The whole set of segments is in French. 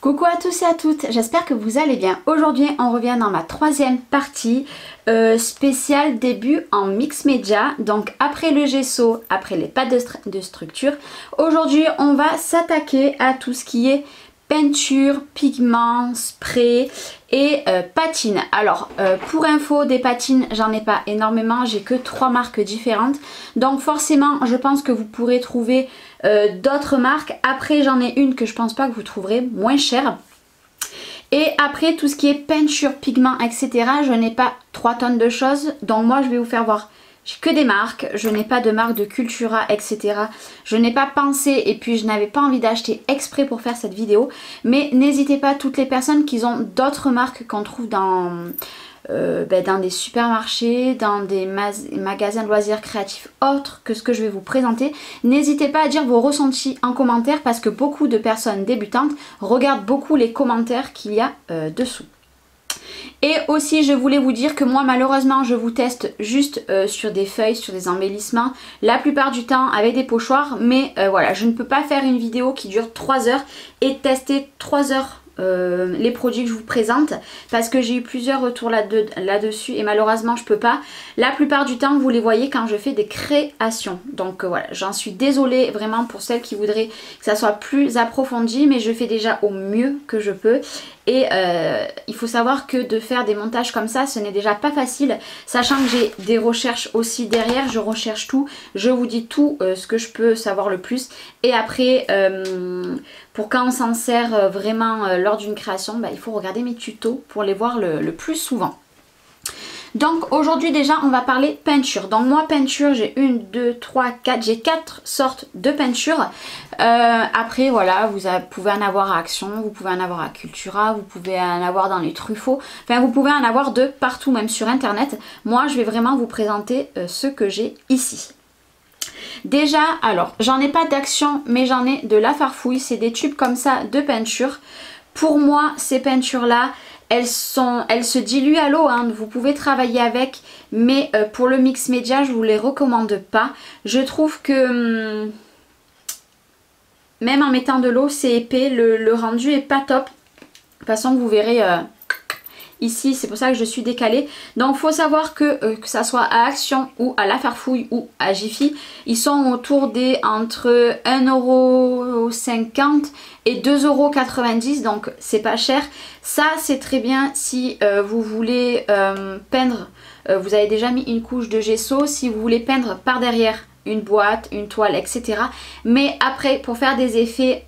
Coucou à tous et à toutes, j'espère que vous allez bien. Aujourd'hui on revient dans ma troisième partie spéciale début en mix média. Donc après le gesso, après les pâtes de structure, aujourd'hui on va s'attaquer à tout ce qui est peinture, pigments, spray et patine. Alors pour info, des patines j'en ai pas énormément, j'ai que 3 marques différentes, donc forcément je pense que vous pourrez trouver d'autres marques. Après j'en ai une que je pense pas que vous trouverez moins chère. Et après tout ce qui est peinture, pigments, etc. je n'ai pas 3 tonnes de choses, donc moi je vais vous faire voir. J'ai que des marques, je n'ai pas de marque de Cultura, etc. Je n'ai pas pensé et puis je n'avais pas envie d'acheter exprès pour faire cette vidéo. Mais n'hésitez pas, toutes les personnes qui ont d'autres marques qu'on trouve dans des supermarchés, dans des magasins de loisirs créatifs autres que ce que je vais vous présenter. N'hésitez pas à dire vos ressentis en commentaire parce que beaucoup de personnes débutantes regardent beaucoup les commentaires qu'il y a dessous. Et aussi je voulais vous dire que moi malheureusement je vous teste juste sur des feuilles, sur des embellissements, la plupart du temps avec des pochoirs, mais voilà, je ne peux pas faire une vidéo qui dure 3 heures et tester 3 heures les produits que je vous présente parce que j'ai eu plusieurs retours là-dessus et malheureusement je peux pas. La plupart du temps vous les voyez quand je fais des créations, donc voilà, j'en suis désolée vraiment pour celles qui voudraient que ça soit plus approfondi, mais je fais déjà au mieux que je peux. Et il faut savoir que de faire des montages comme ça, ce n'est déjà pas facile, sachant que j'ai des recherches aussi derrière, je recherche tout, je vous dis tout ce que je peux savoir le plus. Et après, pour quand on s'en sert vraiment lors d'une création, il faut regarder mes tutos pour les voir le plus souvent. Donc aujourd'hui déjà on va parler peinture. Donc moi peinture j'ai 1, 2, 3, 4, j'ai 4 sortes de peinture. Après voilà, vous pouvez en avoir à Action, vous pouvez en avoir à Cultura, vous pouvez en avoir dans les Truffaut. Enfin vous pouvez en avoir de partout, même sur internet. Moi je vais vraiment vous présenter ce que j'ai ici. Déjà alors j'en ai pas d'Action mais j'en ai de La Farfouille. C'est des tubes comme ça de peinture. Pour moi ces peintures là, elles se diluent à l'eau, hein. Vous pouvez travailler avec, mais pour le mix média, je vous les recommande pas. Je trouve que même en mettant de l'eau, c'est épais, le rendu est pas top. De toute façon, vous verrez ici, c'est pour ça que je suis décalée. Donc, il faut savoir que ça soit à Action ou à La Farfouille ou à Jiffy, ils sont autour des entre 1,50 € et 2,90 €, donc c'est pas cher. Ça c'est très bien si vous voulez peindre, vous avez déjà mis une couche de gesso, si vous voulez peindre par derrière une boîte, une toile, etc. Mais après pour faire des effets,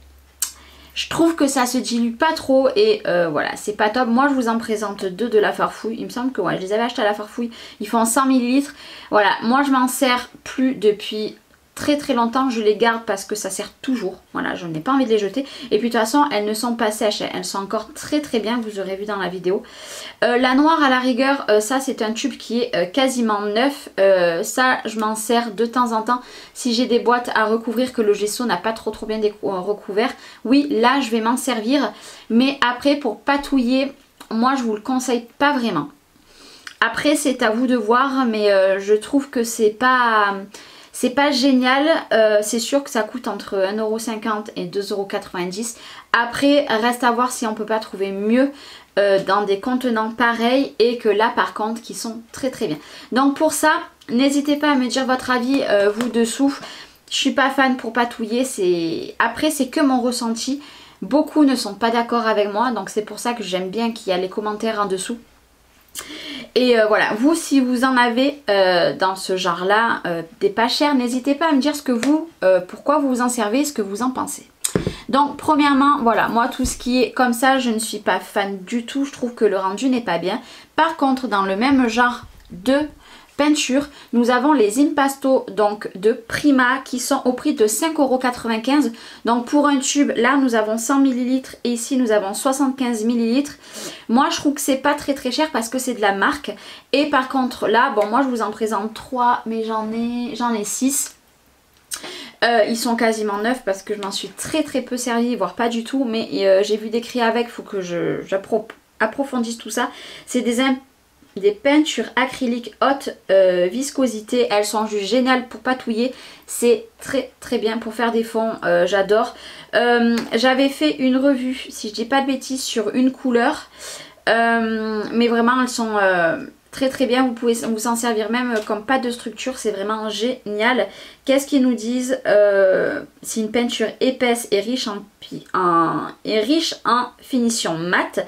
je trouve que ça se dilue pas trop et voilà, c'est pas top. Moi je vous en présente 2 de La Farfouille, il me semble que ouais, je les avais achetés à La Farfouille, ils font 100 ml. Voilà, moi je m'en sers plus depuis très longtemps, je les garde parce que ça sert toujours, voilà, je n'ai pas envie de les jeter. Et puis de toute façon elles ne sont pas sèches, elles sont encore très bien, vous aurez vu dans la vidéo. La noire à la rigueur, ça c'est un tube qui est quasiment neuf, ça je m'en sers de temps en temps si j'ai des boîtes à recouvrir que le gesso n'a pas trop bien recouvert. Oui, là je vais m'en servir, mais après pour patouiller, moi je vous le conseille pas vraiment. Après c'est à vous de voir, mais je trouve que c'est pas génial. C'est sûr que ça coûte entre 1,50 € et 2,90 €. Après reste à voir si on peut pas trouver mieux dans des contenants pareils, et que là par contre qui sont très bien. Donc pour ça n'hésitez pas à me dire votre avis vous dessous. Je suis pas fan pour patouiller, après c'est que mon ressenti. Beaucoup ne sont pas d'accord avec moi, donc c'est pour ça que j'aime bien qu'il y a les commentaires en dessous. Et voilà, vous si vous en avez dans ce genre là, des pas chers, n'hésitez pas à me dire ce que vous, pourquoi vous vous en servez, ce que vous en pensez. Donc premièrement, voilà, moi tout ce qui est comme ça, je ne suis pas fan du tout, je trouve que le rendu n'est pas bien. Par contre dans le même genre de peinture, nous avons les Impasto donc de Prima qui sont au prix de 5,95 €. Donc pour un tube, là nous avons 100 ml et ici nous avons 75 ml. Moi je trouve que c'est pas très cher parce que c'est de la marque. Et par contre là, bon moi je vous en présente 3 mais j'en ai 6. Ils sont quasiment neufs parce que je m'en suis très peu servi, voire pas du tout. Mais j'ai vu décrire avec, il faut que j'approfondisse tout ça. C'est des des peintures acryliques haute viscosité. Elles sont juste géniales pour patouiller. C'est très très bien pour faire des fonds. J'adore. J'avais fait une revue, si je dis pas de bêtises, sur une couleur. Mais vraiment elles sont très très bien. Vous pouvez vous en servir même comme pâte de structure. C'est vraiment génial. Qu'est-ce qu'ils nous disent? C'est une peinture épaisse et riche en finition mate.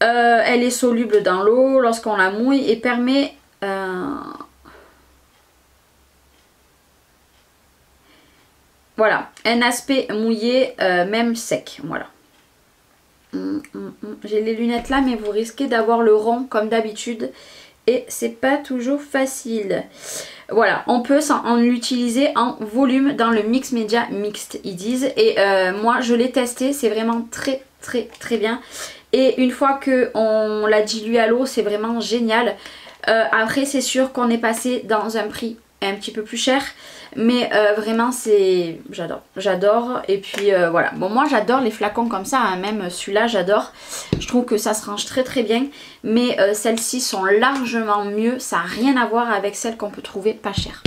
Elle est soluble dans l'eau lorsqu'on la mouille et permet voilà, un aspect mouillé même sec. Voilà. J'ai les lunettes là, mais vous risquez d'avoir le rond comme d'habitude et c'est pas toujours facile. Voilà, on peut en l'utiliser en volume dans le mix média mixte, ils disent. Et moi je l'ai testé, c'est vraiment très très très bien. Et une fois qu'on l'a dilué à l'eau, c'est vraiment génial. Après c'est sûr qu'on est passé dans un prix un petit peu plus cher. Mais vraiment c'est... J'adore. Et puis voilà. Bon, moi j'adore les flacons comme ça, hein. Même celui-là j'adore. Je trouve que ça se range très très bien. Mais celles-ci sont largement mieux. Ça n'a rien à voir avec celles qu'on peut trouver pas chères.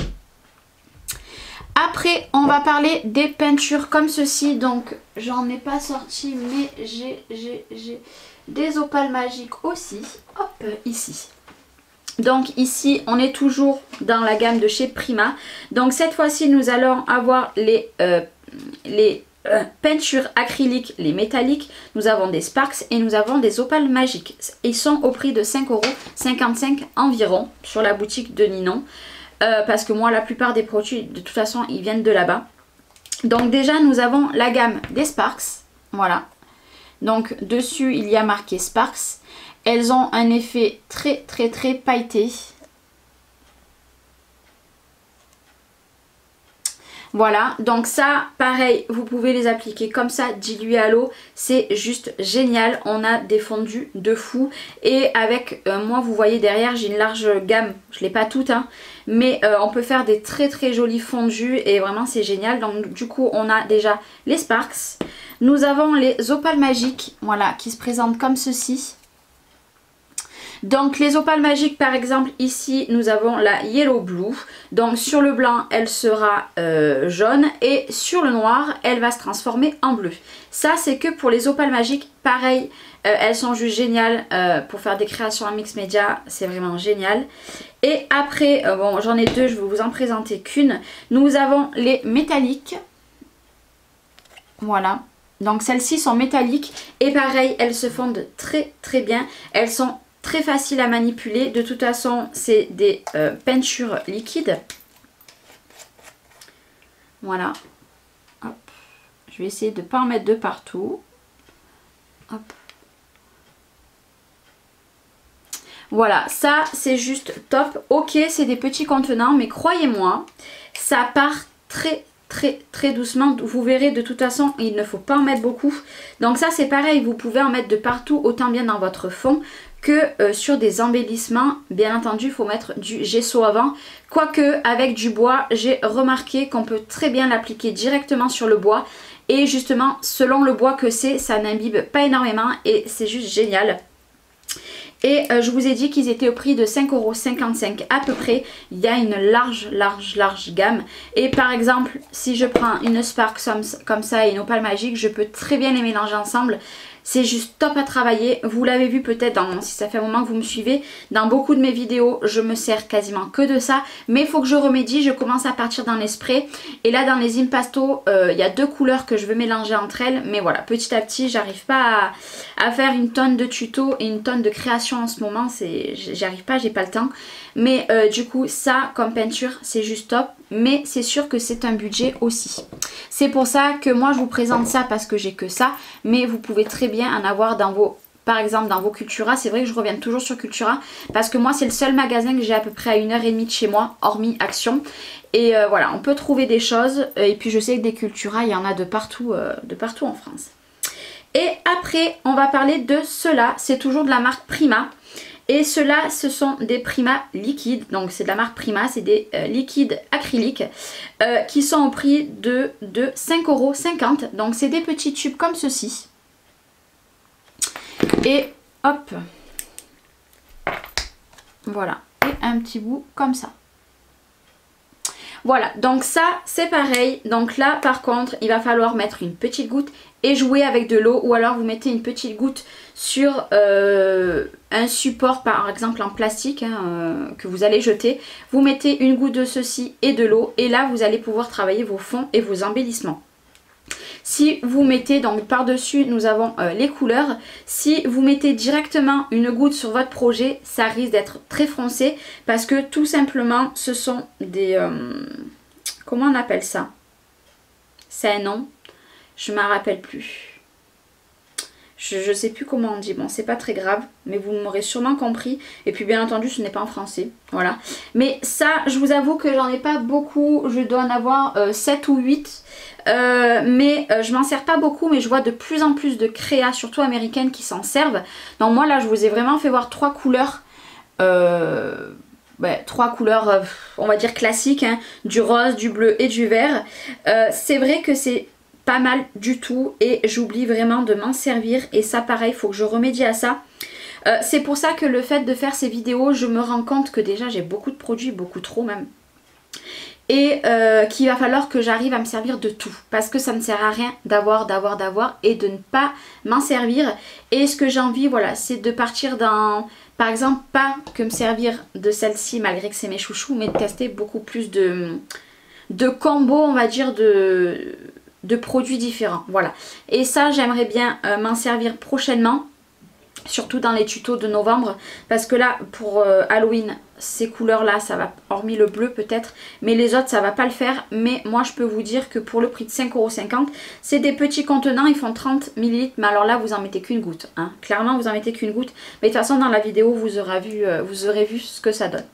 Après on va parler des peintures comme ceci. Donc j'en ai pas sorti, mais j'ai des opales magiques aussi. Hop, ici. Donc ici on est toujours dans la gamme de chez Prima. Donc cette fois-ci nous allons avoir les peintures acryliques, les métalliques. Nous avons des Sparks et nous avons des opales magiques. Ils sont au prix de 5,55 € environ sur la boutique de Ninon. Parce que moi la plupart des produits de toute façon ils viennent de là-bas. Donc déjà nous avons la gamme des Sparks. Voilà. Donc dessus il y a marqué Sparks. Elles ont un effet très très très pailleté. Voilà, donc ça pareil, vous pouvez les appliquer comme ça, dilués à l'eau, c'est juste génial. On a des fondus de fou. Et avec, moi vous voyez derrière, j'ai une large gamme, je ne l'ai pas toute, hein, mais on peut faire des très très jolis fondus et vraiment c'est génial. Donc du coup on a déjà les Sparks. Nous avons les opales magiques, voilà, qui se présentent comme ceci. Donc les opales magiques par exemple ici nous avons la Yellow Blue. Donc sur le blanc elle sera jaune et sur le noir elle va se transformer en bleu. Ça c'est que pour les opales magiques. Pareil elles sont juste géniales pour faire des créations en mix média. C'est vraiment génial. Et après bon j'en ai deux, je vais vous en présenter qu'une. Nous avons les métalliques. Voilà. Donc celles-ci sont métalliques et pareil elles se fondent très très bien. Elles sont très facile à manipuler. De toute façon, c'est des peintures liquides. Voilà. Hop. Je vais essayer de ne pas en mettre de partout. Hop. Voilà, ça c'est juste top. Ok, c'est des petits contenants, mais croyez-moi, ça part très très doucement. Vous verrez, de toute façon il ne faut pas en mettre beaucoup. Donc ça c'est pareil, vous pouvez en mettre de partout, autant bien dans votre fond que sur des embellissements. Bien entendu il faut mettre du gesso avant, quoique avec du bois j'ai remarqué qu'on peut très bien l'appliquer directement sur le bois et justement selon le bois que c'est, ça n'imbibe pas énormément et c'est juste génial. Et je vous ai dit qu'ils étaient au prix de 5,55 € à peu près. Il y a une large gamme. Et par exemple, si je prends une Spark comme ça et une opale magique, je peux très bien les mélanger ensemble. C'est juste top à travailler. Vous l'avez vu peut-être, si ça fait un moment que vous me suivez, dans beaucoup de mes vidéos, je me sers quasiment que de ça. Mais il faut que je remédie, je commence à partir dans les sprays. Et là, dans les impasto, il y a deux couleurs que je veux mélanger entre elles. Mais voilà, petit à petit, j'arrive pas à faire une tonne de tutos et une tonne de création en ce moment. J'y arrive pas, j'ai pas le temps. Mais du coup, ça, comme peinture, c'est juste top. Mais c'est sûr que c'est un budget aussi. C'est pour ça que moi, je vous présente ça parce que j'ai que ça. Mais vous pouvez très bien en avoir dans vos, par exemple dans vos Cultura. C'est vrai que je reviens toujours sur Cultura parce que moi c'est le seul magasin que j'ai à peu près à 1h30 de chez moi, hormis Action. Et voilà, on peut trouver des choses. Et puis je sais que des Cultura, il y en a de partout en France. Et après, on va parler de ceux-là. C'est toujours de la marque Prima. Et ceux-là, ce sont des Prima liquides. Donc c'est de la marque Prima, c'est des liquides acryliques qui sont au prix de 5,50 €. Donc c'est des petits tubes comme ceci. Et hop, Voilà, et un petit bout comme ça. Voilà, donc ça c'est pareil. Donc là par contre il va falloir mettre une petite goutte et jouer avec de l'eau, ou alors vous mettez une petite goutte sur un support par exemple en plastique que vous allez jeter. Vous mettez une goutte de ceci et de l'eau, et là vous allez pouvoir travailler vos fonds et vos embellissements. Si vous mettez, donc par dessus nous avons les couleurs, si vous mettez directement une goutte sur votre projet, ça risque d'être très foncé, parce que tout simplement ce sont des... comment on appelle ça? C'est un nom, je ne m'en rappelle plus. Je ne sais plus comment on dit, bon c'est pas très grave, mais vous m'aurez sûrement compris. Et puis bien entendu ce n'est pas en français, voilà. Mais ça je vous avoue que j'en ai pas beaucoup, je dois en avoir 7 ou 8. Je m'en sers pas beaucoup, mais je vois de plus en plus de créas, surtout américaines, qui s'en servent. Donc moi là je vous ai vraiment fait voir 3 couleurs. 3 couleurs on va dire classiques, hein, du rose, du bleu et du vert. C'est vrai que c'est pas mal du tout et j'oublie vraiment de m'en servir, et ça pareil il faut que je remédie à ça. C'est pour ça que le fait de faire ces vidéos, je me rends compte que déjà j'ai beaucoup de produits, beaucoup trop même, et qu'il va falloir que j'arrive à me servir de tout, parce que ça ne sert à rien d'avoir et de ne pas m'en servir. Et ce que j'ai envie, voilà, c'est de partir dans, par exemple, pas que me servir de celle-ci malgré que c'est mes chouchous, mais de tester beaucoup plus de combos, on va dire, de produits différents, voilà. Et ça j'aimerais bien m'en servir prochainement, surtout dans les tutos de novembre, parce que là pour Halloween ces couleurs là ça va, hormis le bleu peut-être, mais les autres ça va pas le faire. Mais moi je peux vous dire que pour le prix de 5,50 €, c'est des petits contenants, ils font 30 ml, mais alors là vous en mettez qu'une goutte, hein. Clairement vous en mettez qu'une goutte, mais de toute façon dans la vidéo vous aurez vu ce que ça donne.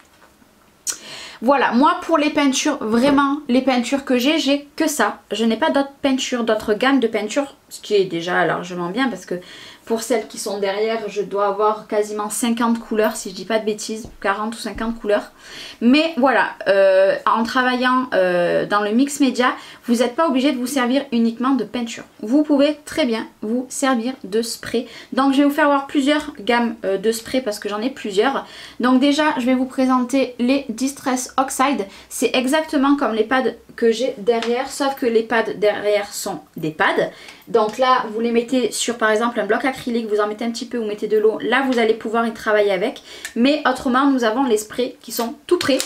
Voilà, moi pour les peintures, vraiment les peintures que j'ai que ça. Je n'ai pas d'autres peintures, d'autres gammes de peintures, ce qui est déjà largement bien, parce que pour celles qui sont derrière, je dois avoir quasiment 50 couleurs, si je dis pas de bêtises, 40 ou 50 couleurs. Mais voilà, en travaillant dans le mix média, vous n'êtes pas obligé de vous servir uniquement de peinture. Vous pouvez très bien vous servir de spray. Donc je vais vous faire voir plusieurs gammes de spray, parce que j'en ai plusieurs. Donc déjà, je vais vous présenter les Distress Oxide. C'est exactement comme les pads que j'ai derrière, sauf que les pads derrière sont des pads. Donc là vous les mettez sur par exemple un bloc acrylique, vous en mettez un petit peu, vous mettez de l'eau, là vous allez pouvoir y travailler avec. Mais autrement nous avons les sprays qui sont tout prêts.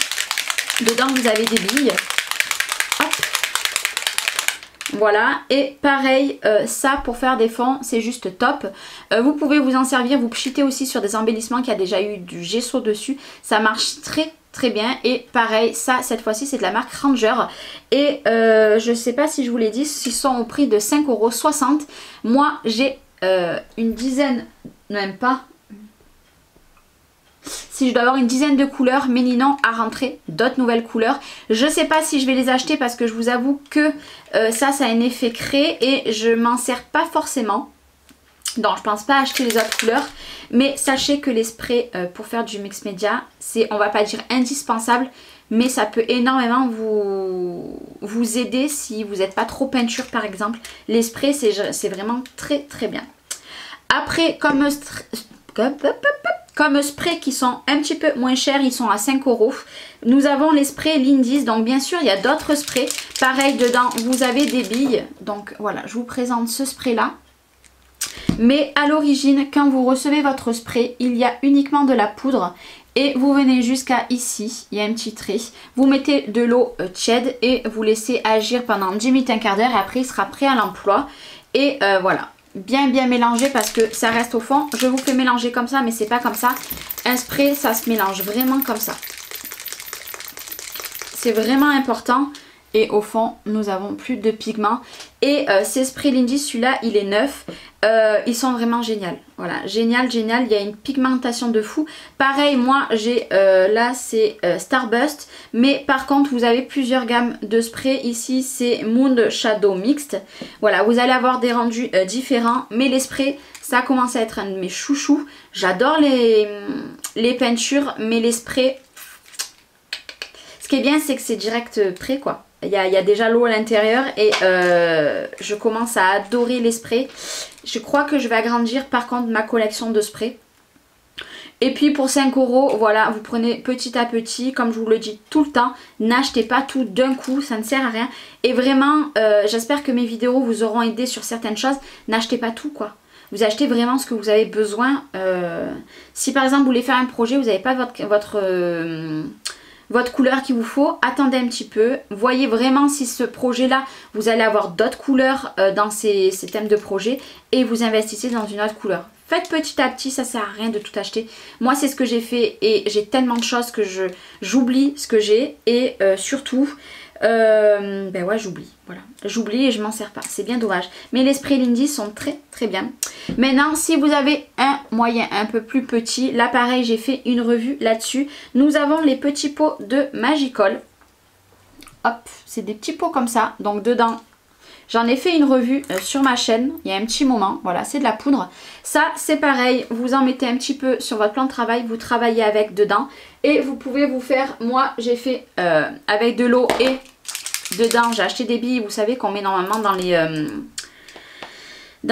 Dedans vous avez des billes. Hop. Voilà, et pareil ça pour faire des fonds c'est juste top. Vous pouvez vous en servir, vous pchitez aussi sur des embellissements qui a déjà eu du gesso dessus, ça marche très bien. Et pareil, ça cette fois-ci c'est de la marque Ranger, et je sais pas si je vous l'ai dit, ils sont au prix de 5,60 €. Moi j'ai une dizaine, même pas, si je dois avoir une dizaine de couleurs, mais Ninon a rentré d'autres nouvelles couleurs. Je sais pas si je vais les acheter, parce que je vous avoue que ça a un effet craie et je m'en sers pas forcément. Donc je pense pas acheter les autres couleurs, mais sachez que les sprays pour faire du mix média, c'est, on va pas dire indispensable, mais ça peut énormément vous aider si vous n'êtes pas trop peinture par exemple. Les sprays c'est vraiment très bien. Après comme sprays qui sont un petit peu moins chers, ils sont à 5 €. Nous avons les sprays Lindy's, donc bien sûr il y a d'autres sprays. Pareil, dedans vous avez des billes, donc voilà, je vous présente ce spray là. Mais à l'origine, quand vous recevez votre spray, il y a uniquement de la poudre. Et vous venez jusqu'à ici, il y a un petit trait. Vous mettez de l'eau tiède et vous laissez agir pendant 10 minutes, un quart d'heure. Et après, il sera prêt à l'emploi. Et voilà, bien mélanger, parce que ça reste au fond. Je vous fais mélanger comme ça, mais c'est pas comme ça. Un spray, ça se mélange vraiment comme ça. C'est vraiment important. Et au fond, nous avons plus de pigments. Et ces sprays Lindy, celui-là, il est neuf. Ils sont vraiment géniaux. Voilà, génial. Il y a une pigmentation de fou. Pareil, moi, j'ai là, c'est Starburst. Mais par contre, vous avez plusieurs gammes de sprays. Ici, c'est Moon Shadow Mixed. Voilà, vous allez avoir des rendus différents. Mais les sprays, ça commence à être un de mes chouchous. J'adore les peintures, mais les sprays... Ce qui est bien, c'est que c'est direct prêt, quoi. Il y a déjà l'eau à l'intérieur et je commence à adorer les sprays. Je crois que je vais agrandir par contre ma collection de sprays. Et puis pour 5 €, voilà, vous prenez petit à petit, comme je vous le dis tout le temps, n'achetez pas tout d'un coup, ça ne sert à rien. Et vraiment, j'espère que mes vidéos vous auront aidé sur certaines choses, n'achetez pas tout quoi. Vous achetez vraiment ce que vous avez besoin. Si par exemple vous voulez faire un projet, vous n'avez pas votre couleur qu'il vous faut, attendez un petit peu, voyez vraiment si ce projet là vous allez avoir d'autres couleurs dans ces thèmes de projet et vous investissez dans une autre couleur. Faites petit à petit, ça sert à rien de tout acheter. Moi c'est ce que j'ai fait et j'ai tellement de choses que j'oublie ce que j'ai et surtout ben ouais j'oublie, voilà, j'oublie et je m'en sers pas, c'est bien dommage. Mais les sprays Lindy sont très très bien. Maintenant si vous avez un moyen un peu plus petit, là pareil j'ai fait une revue là-dessus. Nous avons les petits pots de Magicol. Hop, c'est des petits pots comme ça, donc dedans j'en ai fait une revue sur ma chaîne il y a un petit moment, voilà c'est de la poudre. Ça c'est pareil, vous en mettez un petit peu sur votre plan de travail, vous travaillez avec dedans et vous pouvez vous faire, moi j'ai fait avec de l'eau et dedans j'ai acheté des billes, vous savez qu'on met normalement dans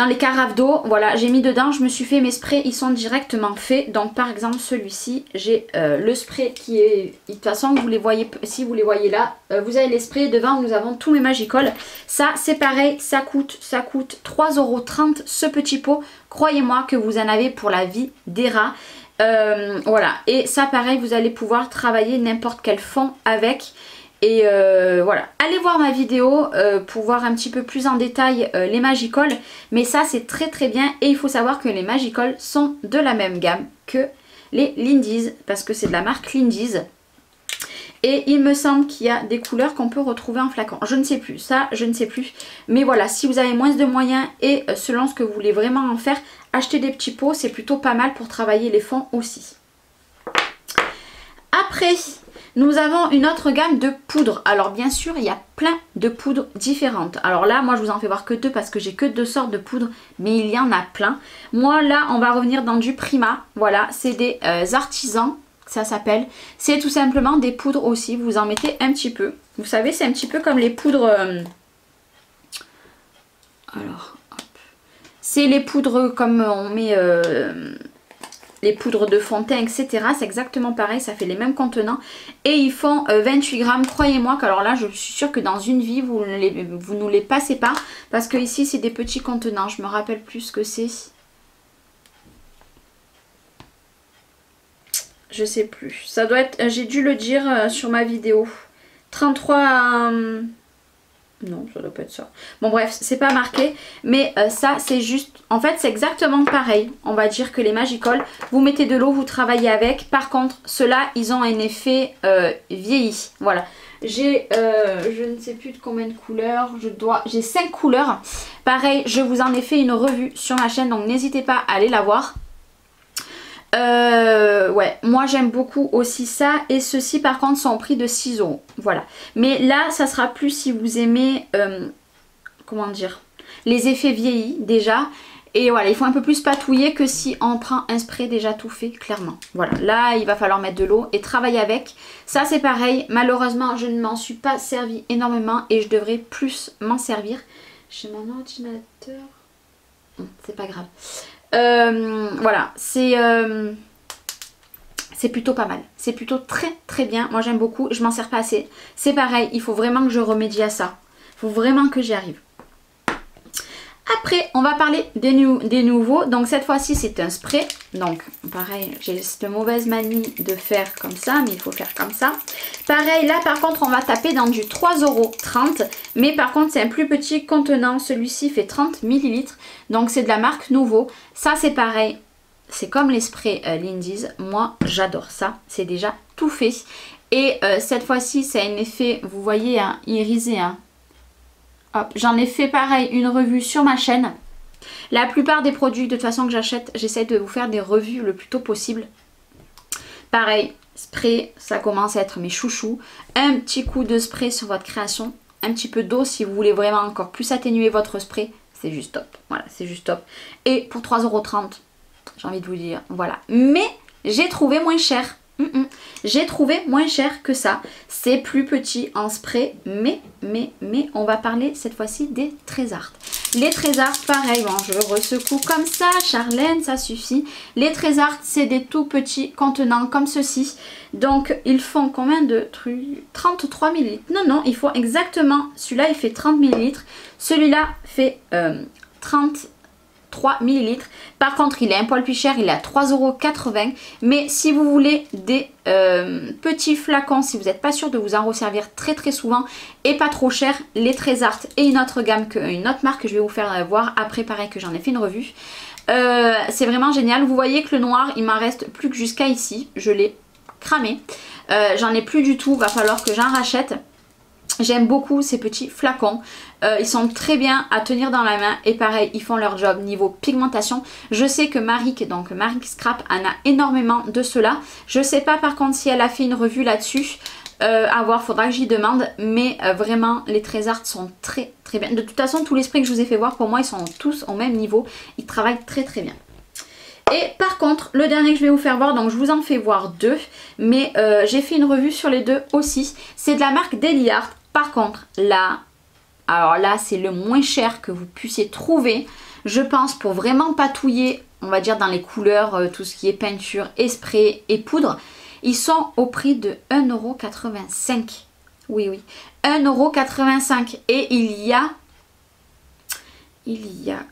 les carafes d'eau, voilà j'ai mis dedans, je me suis fait mes sprays, ils sont directement faits. Donc par exemple celui-ci, j'ai le spray qui est, de toute façon vous les voyez, si vous les voyez là, vous avez les sprays, devant nous avons tous mes Magicol. Ça c'est pareil, ça coûte 3,30 € ce petit pot, croyez-moi que vous en avez pour la vie des rats. Voilà, et ça pareil vous allez pouvoir travailler n'importe quel fond avec. Et voilà, allez voir ma vidéo pour voir un petit peu plus en détail les Magicol. Mais ça c'est très très bien et il faut savoir que les Magicol sont de la même gamme que les Lindy's parce que c'est de la marque Lindy's. Et il me semble qu'il y a des couleurs qu'on peut retrouver en flacon. Je ne sais plus, ça je ne sais plus. Mais voilà, si vous avez moins de moyens et selon ce que vous voulez vraiment en faire, achetez des petits pots, c'est plutôt pas mal pour travailler les fonds aussi. Après, nous avons une autre gamme de poudres. Alors bien sûr, il y a plein de poudres différentes. Alors là, moi je vous en fais voir que deux parce que j'ai que deux sortes de poudres, mais il y en a plein. Moi là, on va revenir dans du Prima. Voilà, c'est des artisans, ça s'appelle. C'est tout simplement des poudres aussi, vous en mettez un petit peu. Vous savez, c'est un petit peu comme les poudres... Alors, hop. C'est les poudres comme on met... les poudres de fond de teint, etc. C'est exactement pareil, ça fait les mêmes contenants. Et ils font 28 grammes, croyez-moi qu'alors là, je suis sûre que dans une vie, vous ne les passez pas. Parce que ici, c'est des petits contenants. Je me rappelle plus ce que c'est. Je sais plus. Ça doit être, j'ai dû le dire sur ma vidéo. 33... Non, ça doit pas être ça. Bon bref, c'est pas marqué. Mais ça, c'est juste... En fait, c'est exactement pareil. On va dire que les Magicol, vous mettez de l'eau, vous travaillez avec. Par contre, ceux-là, ils ont un effet vieilli. Voilà. J'ai, je ne sais plus de combien de couleurs. J'ai 5 couleurs. Pareil, je vous en ai fait une revue sur ma chaîne. Donc, n'hésitez pas à aller la voir. Ouais, moi j'aime beaucoup aussi ça. Et ceux-ci par contre sont au prix de 6 €. Voilà. Mais là ça sera plus si vous aimez comment dire, les effets vieillis déjà. Et voilà, il faut un peu plus patouiller que si on prend un spray déjà tout fait, clairement. Voilà, là il va falloir mettre de l'eau et travailler avec. Ça c'est pareil, malheureusement je ne m'en suis pas servi énormément et je devrais plus m'en servir. J'ai mon ordinateur, c'est pas grave. Voilà, c'est plutôt pas mal. C'est plutôt très très bien. Moi j'aime beaucoup, je m'en sers pas assez. C'est pareil, il faut vraiment que je remédie à ça. Il faut vraiment que j'y arrive. Après, on va parler des nouveaux. Donc cette fois-ci, c'est un spray. Donc pareil, j'ai cette mauvaise manie de faire comme ça, mais il faut faire comme ça. Pareil, là par contre, on va taper dans du 3,30 €. Mais par contre, c'est un plus petit contenant. Celui-ci fait 30 ml. Donc c'est de la marque Nouveau. Ça, c'est pareil. C'est comme les sprays Lindy's. Moi, j'adore ça. C'est déjà tout fait. Et cette fois-ci, ça a un effet, vous voyez, hein, irisé, hein. J'en ai fait pareil une revue sur ma chaîne. La plupart des produits de toute façon que j'achète, j'essaie de vous faire des revues le plus tôt possible. Pareil, spray, ça commence à être mes chouchous. Un petit coup de spray sur votre création. Un petit peu d'eau si vous voulez vraiment encore plus atténuer votre spray. C'est juste top. Voilà, c'est juste top. Et pour 3,30 €, j'ai envie de vous dire, voilà. Mais j'ai trouvé moins cher. J'ai trouvé moins cher que ça. C'est plus petit en spray, mais on va parler cette fois-ci des Trésart. Les Trésart, pareil, bon, je ressecoue comme ça, Charlène, ça suffit. Les Trésart, c'est des tout petits contenants comme ceci. Donc, ils font combien de trucs? 33 ml. Non, non, il faut exactement, celui-là, il fait 30 ml. Celui-là fait 33 ml. Par contre, il est un poil plus cher, il est à 3,80 €. Mais si vous voulez des petits flacons, si vous n'êtes pas sûr de vous en resservir très très souvent et pas trop cher, les Trésart et une autre gamme, une autre marque que je vais vous faire voir après, pareil que j'en ai fait une revue. C'est vraiment génial. Vous voyez que le noir, il m'en reste plus que jusqu'à ici. Je l'ai cramé. J'en ai plus du tout, va falloir que j'en rachète. J'aime beaucoup ces petits flacons, ils sont très bien à tenir dans la main et pareil ils font leur job niveau pigmentation. Je sais que Maric, donc Maric Scrap en a énormément de cela. Je sais pas par contre si elle a fait une revue là-dessus, à voir, faudra que j'y demande, mais vraiment les Trésart sont très très bien. De toute façon tous les sprays que je vous ai fait voir pour moi ils sont tous au même niveau, ils travaillent très très bien. Et par contre, le dernier que je vais vous faire voir, donc je vous en fais voir deux, mais j'ai fait une revue sur les deux aussi. C'est de la marque Daily Art. Par contre, là, alors là, c'est le moins cher que vous puissiez trouver. Je pense pour vraiment patouiller, on va dire dans les couleurs, tout ce qui est peinture, et spray et poudre. Ils sont au prix de 1,85 €. Oui, oui, 1,85 €. Et il y a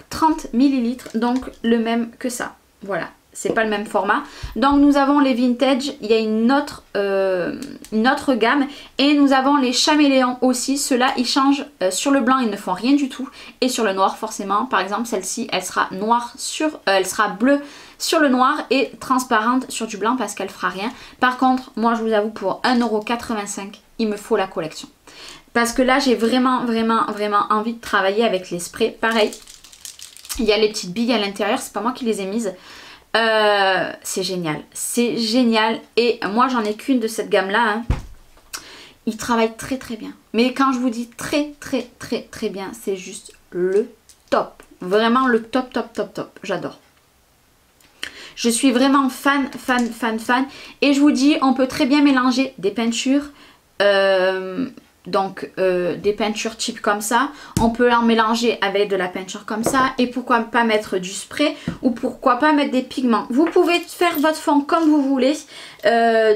30 ml, donc le même que ça. Voilà, c'est pas le même format. Donc nous avons les vintage, il y a une autre gamme. Et nous avons les caméléons aussi. Ceux-là, ils changent sur le blanc, ils ne font rien du tout. Et sur le noir, forcément, par exemple, celle-ci, elle sera noire sur, elle sera bleue sur le noir et transparente sur du blanc parce qu'elle fera rien. Par contre, moi je vous avoue, pour 1,85 €, il me faut la collection. Parce que là, j'ai vraiment envie de travailler avec les sprays. Pareil, il y a les petites billes à l'intérieur, c'est pas moi qui les ai mises. C'est génial. Et moi, j'en ai qu'une de cette gamme-là. Hein. Ils travaillent très très bien. Mais quand je vous dis très bien, c'est juste le top. Vraiment le top. J'adore. Je suis vraiment fan. Et je vous dis, on peut très bien mélanger des peintures. Donc des peintures type comme ça, on peut en mélanger avec de la peinture comme ça et pourquoi pas mettre du spray ou pourquoi pas mettre des pigments. Vous pouvez faire votre fond comme vous voulez,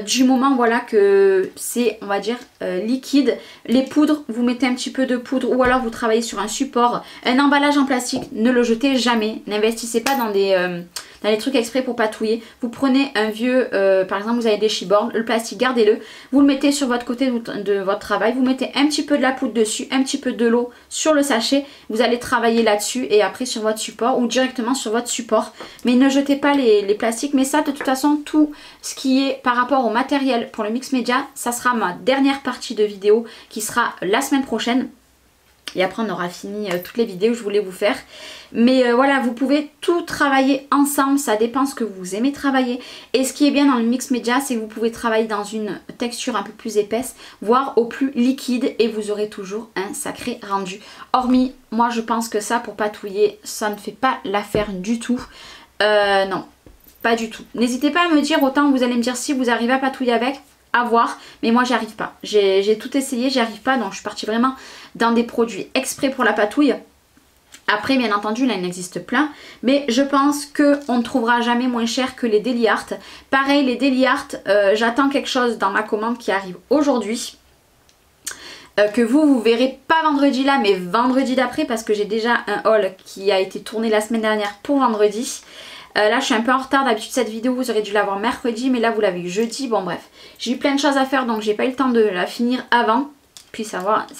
du moment voilà que c'est, on va dire, liquide. Les poudres, vous mettez un petit peu de poudre ou alors vous travaillez sur un support, un emballage en plastique, ne le jetez jamais, n'investissez pas dans des trucs exprès pour patouiller. Vous prenez un vieux, par exemple vous avez des chibords, le plastique, gardez-le, vous le mettez sur votre côté de votre travail, vous mettez un petit peu de la poudre dessus, un petit peu de l'eau sur le sachet, vous allez travailler là-dessus et après sur votre support ou directement sur votre support. Mais ne jetez pas les plastiques, mais ça de toute façon tout ce qui est par rapport au matériel pour le mix média, ça sera ma dernière partie de vidéo qui sera la semaine prochaine. Et après on aura fini toutes les vidéos que je voulais vous faire. Mais voilà, vous pouvez tout travailler ensemble, ça dépend ce que vous aimez travailler. Et ce qui est bien dans le mix média, c'est que vous pouvez travailler dans une texture un peu plus épaisse, voire au plus liquide, et vous aurez toujours un sacré rendu. Hormis, moi je pense que ça pour patouiller, ça ne fait pas l'affaire du tout. Non, pas du tout. N'hésitez pas à me dire, autant vous allez me dire si vous arrivez à patouiller avec, à voir, mais moi j'y arrive pas. J'ai tout essayé, j'y arrive pas, donc je suis partie vraiment dans des produits exprès pour la patouille. Après bien entendu là il existe plein, mais je pense qu'on ne trouvera jamais moins cher que les Daily Art. Pareil les Daily Art, j'attends quelque chose dans ma commande qui arrive aujourd'hui. Que vous verrez pas vendredi là mais vendredi d'après, parce que j'ai déjà un haul qui a été tourné la semaine dernière pour vendredi. Là je suis un peu en retard, d'habitude cette vidéo vous aurez dû la voir mercredi, mais là vous l'avez eu jeudi. Bon bref, j'ai eu plein de choses à faire donc j'ai pas eu le temps de la finir avant. Puis ça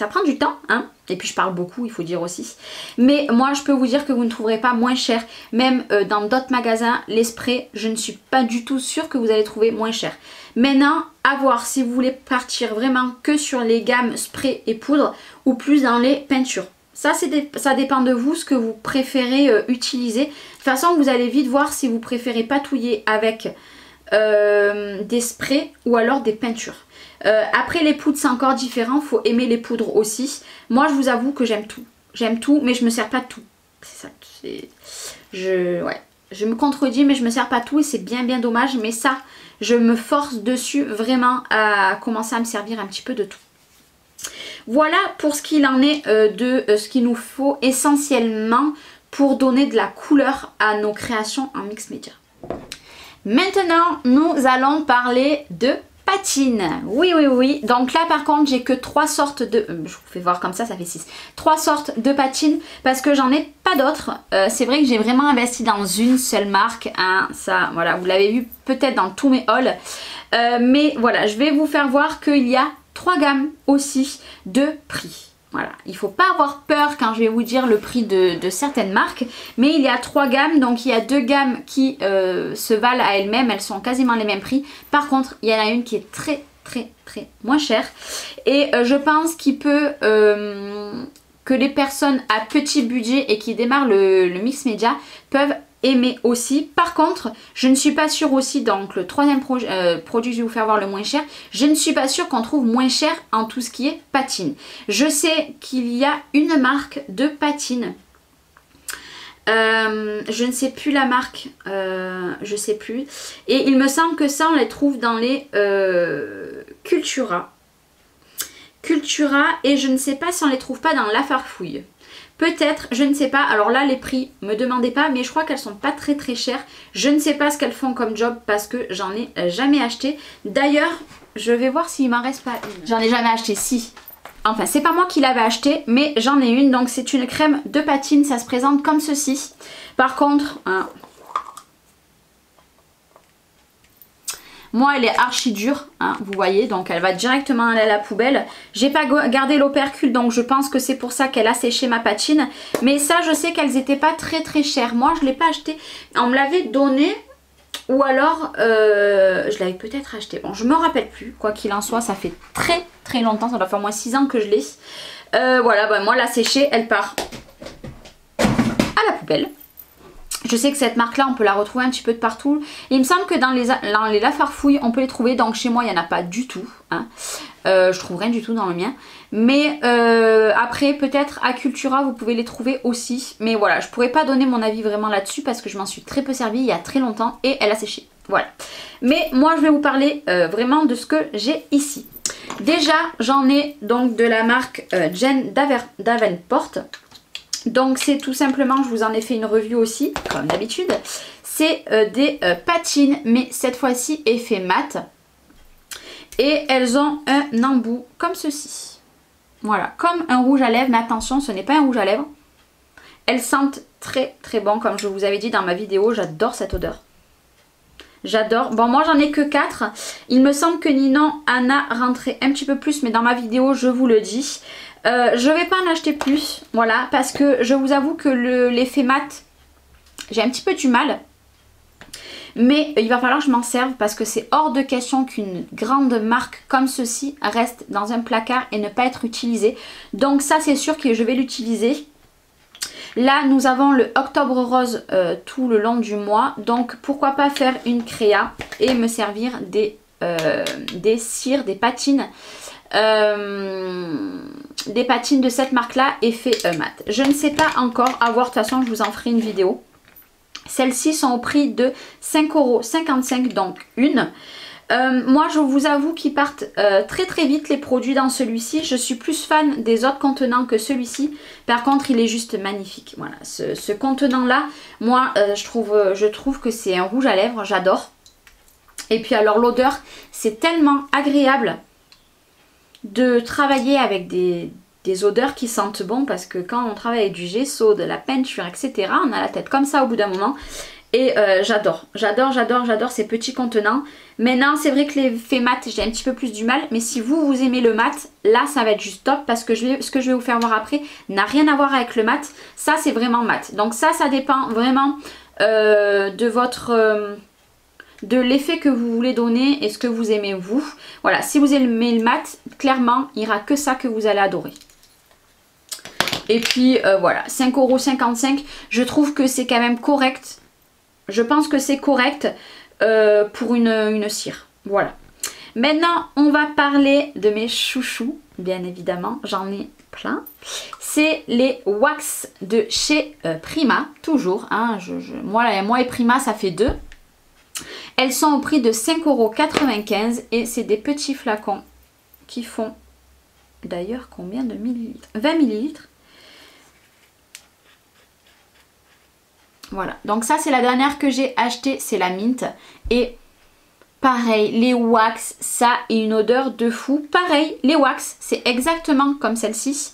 prend du temps hein. Et puis je parle beaucoup, il faut dire aussi. Mais moi je peux vous dire que vous ne trouverez pas moins cher. Même dans d'autres magasins, les sprays, je ne suis pas du tout sûre que vous allez trouver moins cher. Maintenant, à voir si vous voulez partir vraiment que sur les gammes spray et poudre ou plus dans les peintures. Ça dépend de vous, ce que vous préférez utiliser. De toute façon, vous allez vite voir si vous préférez patouiller avec des sprays ou alors des peintures. Après les poudres c'est encore différent, faut aimer les poudres aussi. Moi je vous avoue que j'aime tout. J'aime tout mais je me sers pas de tout. C'est ça. Je me contredis mais je me sers pas de tout et c'est bien dommage. Mais ça je me force dessus vraiment à commencer à me servir un petit peu de tout. Voilà pour ce qu'il en est de ce qu'il nous faut essentiellement pour donner de la couleur à nos créations en mix média. Maintenant, nous allons parler de patine. Oui, oui, oui. Donc là, par contre, j'ai que 3 sortes de... je vous fais voir comme ça fait 6. 3 sortes de patines parce que j'en ai pas d'autres. C'est vrai que j'ai vraiment investi dans une seule marque. Hein, ça, voilà, vous l'avez vu peut-être dans tous mes hauls. Mais voilà, je vais vous faire voir qu'il y a 3 gammes aussi de prix. Voilà, il ne faut pas avoir peur quand je vais vous dire le prix de certaines marques, mais il y a 3 gammes, donc il y a 2 gammes qui se valent à elles-mêmes, elles sont quasiment les mêmes prix. Par contre, il y en a une qui est très moins chère et je pense qu'il peut que les personnes à petit budget et qui démarrent le mix média peuvent aimer aussi. Par contre, je ne suis pas sûre aussi, donc le troisième produit que je vais vous faire voir le moins cher, je ne suis pas sûre qu'on trouve moins cher en tout ce qui est patine. Je sais qu'il y a une marque de patine. Je ne sais plus la marque, je sais plus. Et il me semble que ça on les trouve dans les Cultura. Cultura, et je ne sais pas si on les trouve pas dans La Farfouille. Peut-être, je ne sais pas. Alors là, les prix, me demandez pas, mais je crois qu'elles sont pas très chères. Je ne sais pas ce qu'elles font comme job parce que j'en ai jamais acheté. D'ailleurs, je vais voir s'il m'en reste pas une. J'en ai jamais acheté, si. Enfin, c'est pas moi qui l'avais acheté, mais j'en ai une. Donc, c'est une crème de patine. Ça se présente comme ceci. Par contre, hein, moi, elle est archi dure, hein, vous voyez, donc elle va directement aller à la poubelle. J'ai pas gardé l'opercule, donc je pense que c'est pour ça qu'elle a séché ma patine. Mais ça, je sais qu'elles n'étaient pas très chères. Moi, je ne l'ai pas acheté. On me l'avait donné, ou alors, je l'avais peut-être acheté. Bon, je me rappelle plus, quoi qu'il en soit, ça fait très longtemps. Ça doit faire au moins 6 ans que je l'ai. Voilà, bah, moi, la séchée, elle part à la poubelle. Je sais que cette marque-là, on peut la retrouver un petit peu de partout. Et il me semble que dans les La Farfouille, on peut les trouver. Donc chez moi, il n'y en a pas du tout. Hein. Je trouve rien du tout dans le mien. Mais après, peut-être à Cultura, vous pouvez les trouver aussi. Mais voilà, je ne pourrais pas donner mon avis vraiment là-dessus parce que je m'en suis très peu servie il y a très longtemps et elle a séché. Voilà. Mais moi, je vais vous parler vraiment de ce que j'ai ici. Déjà, j'en ai donc de la marque Jen Davenport. Donc c'est tout simplement, je vous en ai fait une review aussi, comme d'habitude. C'est des patines, mais cette fois-ci effet mat. Et elles ont un embout comme ceci. Voilà, comme un rouge à lèvres, mais attention, ce n'est pas un rouge à lèvres. Elles sentent très bon, comme je vous avais dit dans ma vidéo, j'adore cette odeur. J'adore. Bon, moi j'en ai que 4. Il me semble que Ninon en a rentré un petit peu plus, mais dans ma vidéo, je vous le dis. Je vais pas en acheter plus, voilà, parce que je vous avoue que l'effet mat, j'ai un petit peu du mal. Mais il va falloir que je m'en serve parce que c'est hors de question qu'une grande marque comme ceci reste dans un placard et ne pas être utilisée. Donc ça c'est sûr que je vais l'utiliser. Là nous avons le Octobre Rose tout le long du mois. Donc pourquoi pas faire une créa et me servir des cires, des patines. Des patines de cette marque là effet mat. Je ne sais pas encore, à voir, de toute façon je vous en ferai une vidéo. Celles-ci sont au prix de 5,55 €, donc une. Moi je vous avoue qu'ils partent très vite les produits dans celui-ci. Je suis plus fan des autres contenants que celui-ci. Par contre il est juste magnifique. Voilà, ce contenant là, moi je trouve que c'est un rouge à lèvres, j'adore. Et puis alors l'odeur, c'est tellement agréable de travailler avec des odeurs qui sentent bon, parce que quand on travaille avec du gesso, de la peinture, etc., on a la tête comme ça au bout d'un moment. Et j'adore ces petits contenants. Maintenant, c'est vrai que l'effet mat, j'ai un petit peu plus du mal, mais si vous aimez le mat, là, ça va être juste top, parce que ce que je vais vous faire voir après n'a rien à voir avec le mat. Ça, c'est vraiment mat. Donc ça dépend vraiment de votre... de l'effet que vous voulez donner et ce que vous aimez vous. Voilà, si vous aimez le mat, clairement, il n'y aura que ça que vous allez adorer. Et puis voilà, 5,55 €, je trouve que c'est quand même correct. Je pense que c'est correct pour une cire. Voilà. Maintenant, on va parler de mes chouchous, bien évidemment. J'en ai plein. C'est les wax de chez Prima, toujours. Hein, moi et Prima, ça fait 2. Elles sont au prix de 5,95 € et c'est des petits flacons qui font d'ailleurs combien de millilitres? 20 millilitres. Voilà, donc ça c'est la dernière que j'ai achetée, c'est la Mint. Et pareil, les wax, ça a une odeur de fou. Pareil, les wax, c'est exactement comme celle-ci.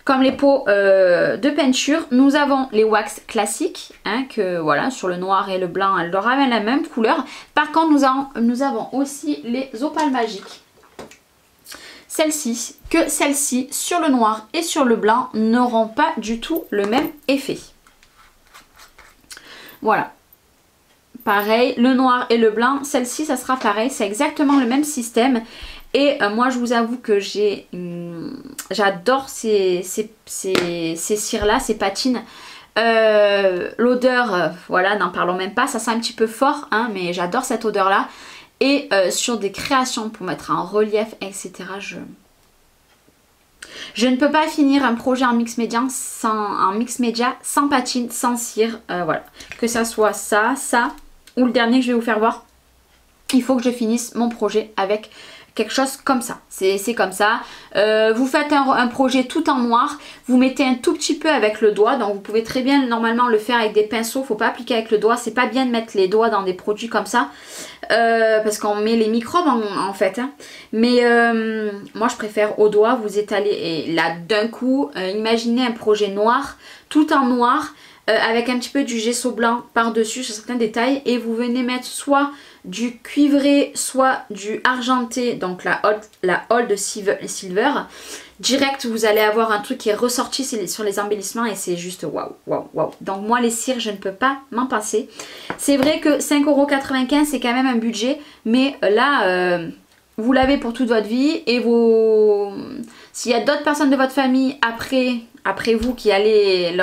Comme les pots de peinture, nous avons les wax classiques, hein, que voilà, sur le noir et le blanc, elles leur amènent la même couleur. Par contre, nous avons aussi les opales magiques. Celles-ci, que celles-ci, sur le noir et sur le blanc, n'auront pas du tout le même effet. Voilà. Pareil, le noir et le blanc, celle-ci, ça sera pareil, c'est exactement le même système. Et moi, je vous avoue que j'adore ces cires-là, ces patines. L'odeur, voilà, n'en parlons même pas, ça sent un petit peu fort, hein, mais j'adore cette odeur-là. Et sur des créations pour mettre en relief, etc., je ne peux pas finir un projet en mix média sans patine, sans cire, voilà. Que ça soit ça, ou le dernier que je vais vous faire voir. Il faut que je finisse mon projet avec quelque chose comme ça. C'est comme ça. Vous faites un projet tout en noir. Vous mettez un tout petit peu avec le doigt. Donc vous pouvez très bien normalement le faire avec des pinceaux. Faut pas appliquer avec le doigt. C'est pas bien de mettre les doigts dans des produits comme ça. Parce qu'on met les microbes en fait. Hein. Mais moi je préfère au doigt. Vous étalez et là d'un coup. Imaginez un projet noir. Tout en noir. Avec un petit peu du gesso blanc par-dessus sur certains détails. Et vous venez mettre soit du cuivré, soit du argenté, donc la Old Silver. Direct, vous allez avoir un truc qui est ressorti sur les embellissements et c'est juste waouh, waouh, waouh. Donc moi, les cires, je ne peux pas m'en passer. C'est vrai que 5,95 €, c'est quand même un budget, mais là, vous l'avez pour toute votre vie et s'il y a d'autres personnes de votre famille après vous qui allez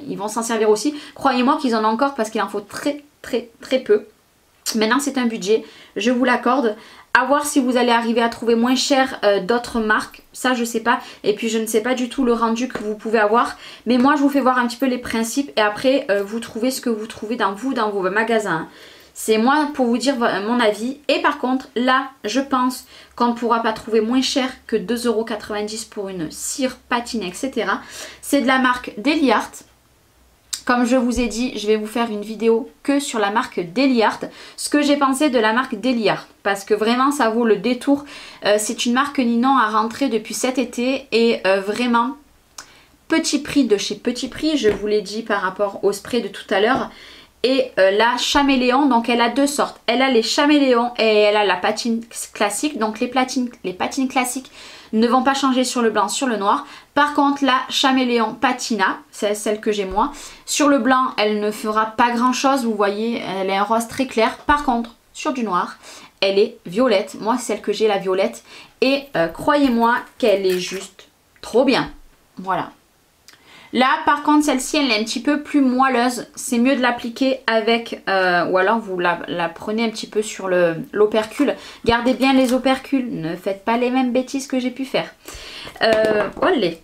ils vont s'en servir aussi, croyez-moi qu'ils en ont encore parce qu'il en faut très, très, très peu. Maintenant c'est un budget, je vous l'accorde. À voir si vous allez arriver à trouver moins cher d'autres marques, ça je sais pas. Et puis je ne sais pas du tout le rendu que vous pouvez avoir. Mais moi je vous fais voir un petit peu les principes et après vous trouvez ce que vous trouvez dans vos magasins. C'est moi pour vous dire mon avis. Et par contre là je pense qu'on ne pourra pas trouver moins cher que 2,90 € pour une cire patine, etc. C'est de la marque Deli Art. Comme je vous ai dit, je vais vous faire une vidéo que sur la marque Deli Art. Ce que j'ai pensé de la marque Deli Art. Parce que vraiment, ça vaut le détour. C'est une marque que Ninon a rentrée depuis cet été. Et vraiment, petit prix de chez Petit Prix. Je vous l'ai dit par rapport au spray de tout à l'heure. Et la Chaméléon, donc elle a deux sortes. Elle a les Chaméléons et elle a la patine classique. Donc les patines classiques ne vont pas changer sur le blanc, sur le noir. Par contre, la Chaméléon Patina, c'est celle que j'ai moi. Sur le blanc, elle ne fera pas grand chose. Vous voyez, elle est un rose très clair. Par contre, sur du noir, elle est violette. Moi, c'est celle que j'ai, la violette. Et croyez-moi qu'elle est juste trop bien. Voilà. Là, par contre, celle-ci, elle est un petit peu plus moelleuse. C'est mieux de l'appliquer avec... ou alors, vous la prenez un petit peu sur l'opercule. Gardez bien les opercules. Ne faites pas les mêmes bêtises que j'ai pu faire. Olé.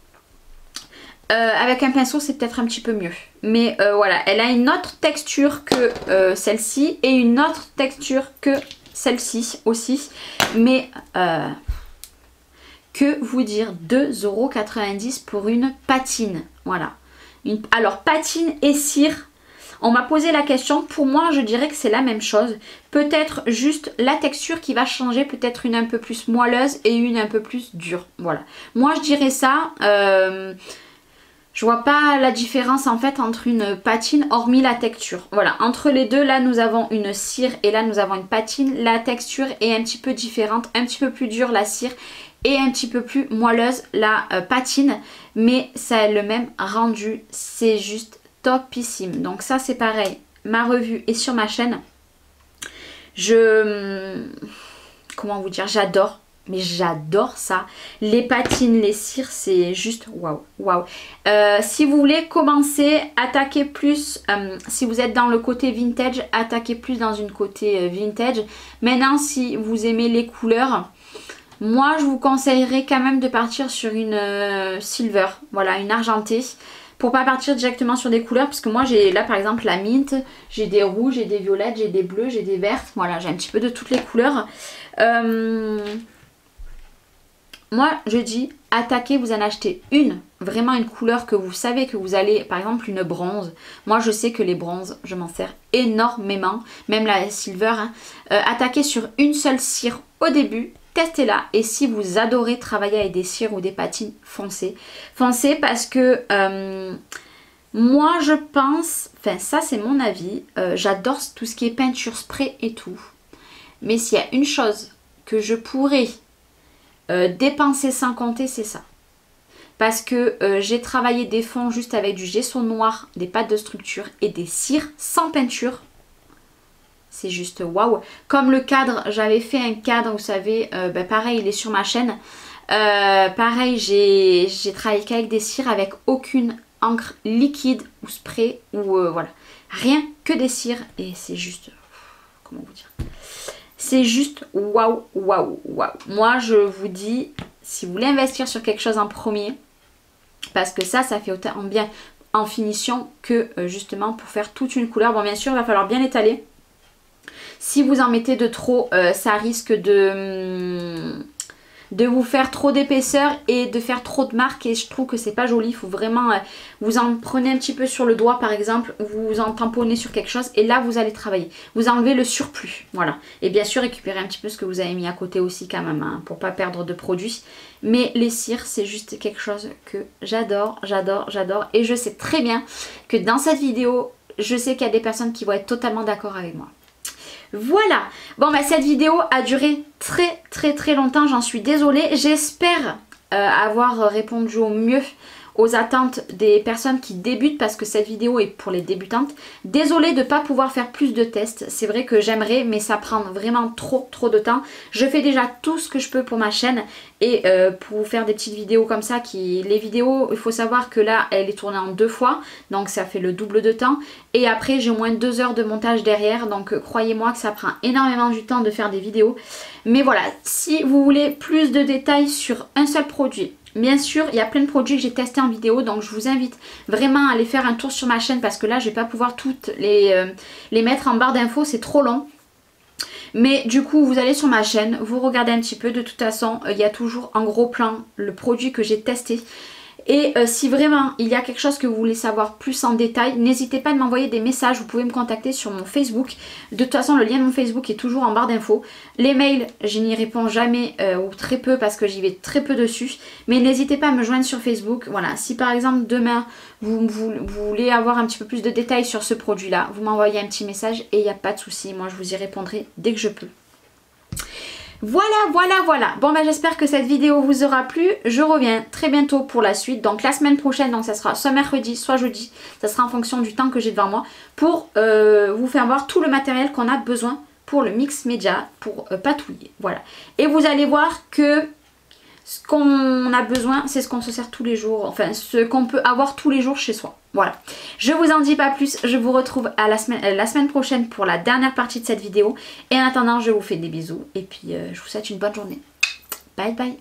Avec un pinceau, c'est peut-être un petit peu mieux. Mais voilà, elle a une autre texture que celle-ci. Et une autre texture que celle-ci aussi. Mais... que vous dire, 2,90 € pour une patine. Voilà. Alors, patine et cire, on m'a posé la question. Pour moi, je dirais que c'est la même chose. Peut-être juste la texture qui va changer. Peut-être une un peu plus moelleuse et une un peu plus dure. Voilà. Moi, je dirais ça. Je vois pas la différence en fait entre une patine hormis la texture. Voilà, entre les deux, là nous avons une cire et là nous avons une patine. La texture est un petit peu différente, un petit peu plus dure la cire et un petit peu plus moelleuse la patine. Mais ça a le même rendu, c'est juste topissime. Donc ça c'est pareil, ma revue est sur ma chaîne. Comment vous dire, j'adore. Mais j'adore ça. Les patines, les cires, c'est juste waouh, waouh. Si vous voulez commencer, attaquez plus. Si vous êtes dans le côté vintage, attaquez plus dans une côté vintage. Maintenant, si vous aimez les couleurs, moi, je vous conseillerais quand même de partir sur une silver. Voilà, une argentée. Pour pas partir directement sur des couleurs. Parce que moi, j'ai là, par exemple, la mint. J'ai des rouges, j'ai des violettes, j'ai des bleus, j'ai des vertes. Voilà, j'ai un petit peu de toutes les couleurs. moi je dis attaquez, vous en achetez une, vraiment une couleur que vous savez que vous allez, par exemple une bronze. Moi je sais que les bronzes, je m'en sers énormément, même la silver. Hein. Attaquez sur une seule cire au début, testez-la. Et si vous adorez travailler avec des cires ou des patines, foncez. Foncez parce que moi je pense, enfin ça c'est mon avis, j'adore tout ce qui est peinture spray et tout. Mais s'il y a une chose que je pourrais dépenser sans compter, c'est ça. Parce que j'ai travaillé des fonds juste avec du gesso noir, des pâtes de structure et des cires sans peinture. C'est juste waouh. Comme le cadre, j'avais fait un cadre, vous savez, pareil, il est sur ma chaîne. Pareil, j'ai travaillé qu'avec des cires avec aucune encre liquide ou spray ou voilà. Rien que des cires et c'est juste, comment vous dire, c'est juste waouh, waouh, waouh. Moi, je vous dis, si vous voulez investir sur quelque chose en premier, parce que ça fait autant bien en finition que justement pour faire toute une couleur. Bon, bien sûr, il va falloir bien étaler. Si vous en mettez de trop, ça risque de vous faire trop d'épaisseur et de faire trop de marques et je trouve que c'est pas joli. Il faut vraiment, vous en prenez un petit peu sur le doigt par exemple, vous en tamponnez sur quelque chose et là vous allez travailler. Vous enlevez le surplus, voilà. Et bien sûr récupérez un petit peu ce que vous avez mis à côté aussi quand même, hein, pour pas perdre de produits. Mais les cires c'est juste quelque chose que j'adore, j'adore, j'adore. Et je sais très bien que dans cette vidéo, je sais qu'il y a des personnes qui vont être totalement d'accord avec moi. Voilà, bon bah cette vidéo a duré très longtemps, j'en suis désolée. J'espère avoir répondu au mieux aux attentes des personnes qui débutent parce que cette vidéo est pour les débutantes. Désolée de ne pas pouvoir faire plus de tests, c'est vrai que j'aimerais mais ça prend vraiment trop de temps. Je fais déjà tout ce que je peux pour ma chaîne et pour vous faire des petites vidéos comme ça. Les vidéos, il faut savoir que là elle est tournée en 2 fois donc ça fait le double de temps et après j'ai au moins 2 heures de montage derrière donc croyez-moi que ça prend énormément du temps de faire des vidéos. Mais voilà, si vous voulez plus de détails sur un seul produit, bien sûr, il y a plein de produits que j'ai testés en vidéo, donc je vous invite vraiment à aller faire un tour sur ma chaîne parce que là, je ne vais pas pouvoir toutes les mettre en barre d'infos, c'est trop long. Mais du coup, vous allez sur ma chaîne, vous regardez un petit peu, de toute façon, il y a toujours en gros plan le produit que j'ai testé. Et si vraiment il y a quelque chose que vous voulez savoir plus en détail, n'hésitez pas à m'envoyer des messages, vous pouvez me contacter sur mon Facebook. De toute façon le lien de mon Facebook est toujours en barre d'infos. Les mails, je n'y réponds jamais ou très peu parce que j'y vais très peu dessus. Mais n'hésitez pas à me joindre sur Facebook. Voilà, si par exemple demain vous voulez avoir un petit peu plus de détails sur ce produit là, vous m'envoyez un petit message et il n'y a pas de souci. Moi je vous y répondrai dès que je peux. Voilà. Bon ben j'espère que cette vidéo vous aura plu. Je reviens très bientôt pour la suite. Donc la semaine prochaine, donc ça sera soit mercredi, soit jeudi. Ça sera en fonction du temps que j'ai devant moi. Pour vous faire voir tout le matériel qu'on a besoin pour le mix média, pour patouiller. Voilà. Et vous allez voir que ce qu'on a besoin, c'est ce qu'on se sert tous les jours. Enfin, ce qu'on peut avoir tous les jours chez soi. Voilà. Je vous en dis pas plus. Je vous retrouve à la semaine prochaine pour la dernière partie de cette vidéo. Et en attendant, je vous fais des bisous. Et puis, je vous souhaite une bonne journée. Bye bye.